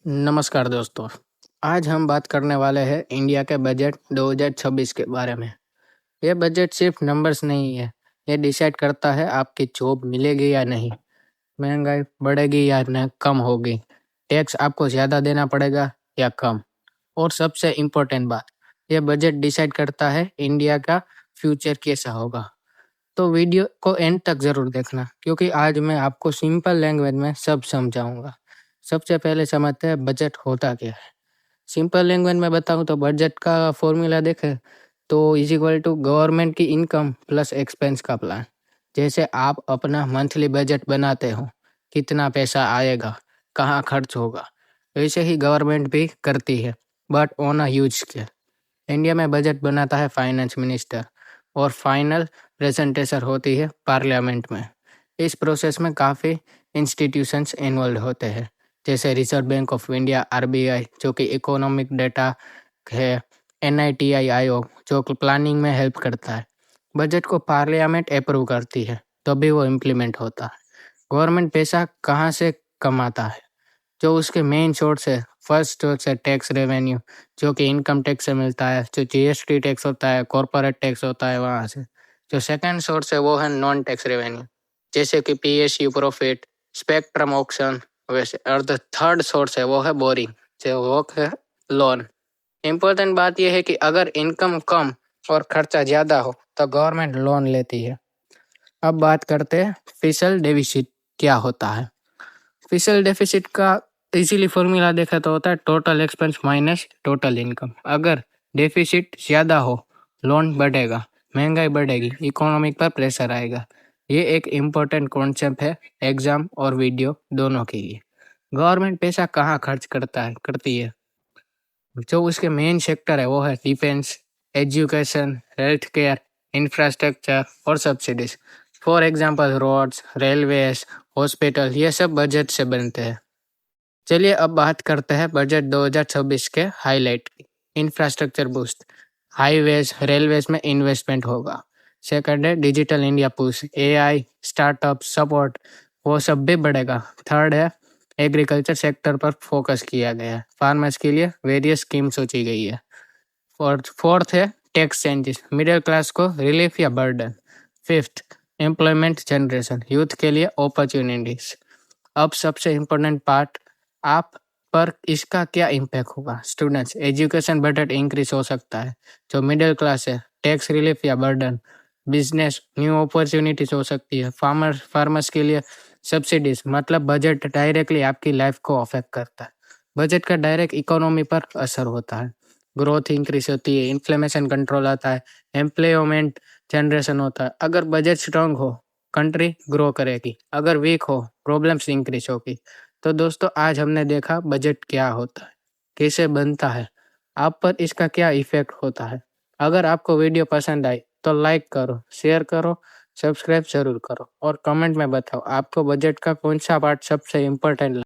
नमस्कार दोस्तों। आज हम बात करने वाले हैं इंडिया के बजट 2026 के बारे में। ये बजट सिर्फ नंबर्स नहीं है, ये डिसाइड करता है आपकी जॉब मिलेगी या नहीं, महंगाई बढ़ेगी या न कम होगी, टैक्स आपको ज़्यादा देना पड़ेगा या कम, और सबसे इम्पोर्टेंट बात, ये बजट डिसाइड करता है इंडिया का फ्यूचर कैसा होगा। तो वीडियो को एंड तक ज़रूर देखना, क्योंकि आज मैं आपको सिंपल लैंग्वेज में सब समझाऊंगा। सबसे पहले समझते हैं बजट होता क्या है। सिंपल लैंग्वेज में बताऊं तो बजट का फॉर्मूला देखें तो इज इक्वल टू गवर्नमेंट की इनकम प्लस एक्सपेंस का प्लान। जैसे आप अपना मंथली बजट बनाते हो, कितना पैसा आएगा, कहाँ खर्च होगा, वैसे ही गवर्नमेंट भी करती है, but on a huge scale. India में बजट बनाता है फाइनेंस मिनिस्टर, और फाइनल प्रेजेंटेशन होती है पार्लियामेंट में। इस प्रोसेस में काफ़ी इंस्टीट्यूशंस इन्वॉल्व होते हैं, जैसे reserve bank of India RBI जो कि इकोनॉमिक डेटा है, एनआईटीआई आयोग जो कि प्लानिंग में हेल्प करता है। बजट को पार्लियामेंट अप्रूव करती है, तभी वो इम्प्लीमेंट होता है। गवर्नमेंट पैसा कहाँ से कमाता है? जो उसके मेन सोर्स है, फर्स्ट सोर्स है टैक्स रेवेन्यू, जो कि इनकम टैक्स से मिलता है, जो जीएसटी टैक्स होता है, कॉर्पोरेट टैक्स होता है वहाँ से। जो सेकंड सोर्स है वो है नॉन टैक्स रेवेन्यू, जैसे कि पीएसयू प्रॉफिट, स्पेक्ट्रम ऑक्शन वैसे। और द थर्ड सोर्स है वो है बोरिंग, जो वो है लोन। इम्पोर्टेंट बात यह है कि अगर इनकम कम और खर्चा ज़्यादा हो तो गवर्नमेंट लोन लेती है। अब बात करते हैं फिशल डेफिसिट क्या होता है। फिशल डेफिसिट का इजीली फॉर्मूला देखा तो होता है total expense minus total income. अगर डेफिसिट ज़्यादा हो, लोन बढ़ेगा, महंगाई बढ़ेगी, इकोनॉमिक पर प्रेशर आएगा। ये एक इम्पोर्टेंट कॉन्सेप्ट है एग्जाम और वीडियो दोनों के लिए। गवर्नमेंट पैसा कहाँ खर्च करती है? जो उसके मेन सेक्टर है वो है defence, education, health care, infrastructure और subsidies. For example roads, railways, hospital, ये सब बजट से बनते हैं। चलिए अब बात करते हैं बजट 2026 के हाईलाइट की। इंफ्रास्ट्रक्चर बूस्ट, हाईवेज, रेलवेज में इन्वेस्टमेंट होगा। सेकंड है digital India push, AI, startup support, वो सब भी बढ़ेगा। थर्ड है एग्रीकल्चर सेक्टर पर फोकस किया गया है, फार्मर्स के लिए वेरियस स्कीम सोची गई है। और फोर्थ है टैक्स चेंजेस, मिडिल क्लास को रिलीफ या burden. Fifth employment generation, youth के लिए अपॉर्चुनिटीज। अब सबसे इम्पोर्टेंट पार्ट, आप पर इसका क्या इम्पैक्ट होगा? स्टूडेंट्स, एजुकेशन बजट इंक्रीज हो सकता है। जो मिडिल क्लास है, टैक्स रिलीफ या बर्डन। बिजनेस, न्यू अपॉर्चुनिटीज हो सकती है। फार्मर्स के लिए सब्सिडीज, मतलब बजट डायरेक्टली आपकी लाइफ को अफेक्ट करता है। बजट का डायरेक्ट इकोनॉमी पर असर होता है, ग्रोथ इंक्रीज होती है, इन्फ्लेमेशन कंट्रोल आता है, एम्प्लॉयमेंट जनरेशन होता है। अगर बजट स्ट्रांग हो, कंट्री ग्रो करेगी, अगर वीक हो, प्रॉब्लम्स इंक्रीज होगी। तो दोस्तों आज हमने देखा बजट क्या होता है, कैसे बनता है, आप पर इसका क्या इफेक्ट होता है। अगर आपको वीडियो पसंद आई तो लाइक करो, शेयर करो, सब्सक्राइब जरूर करो, और कमेंट में बताओ आपको बजट का कौन सा पार्ट सबसे इम्पोर्टेंट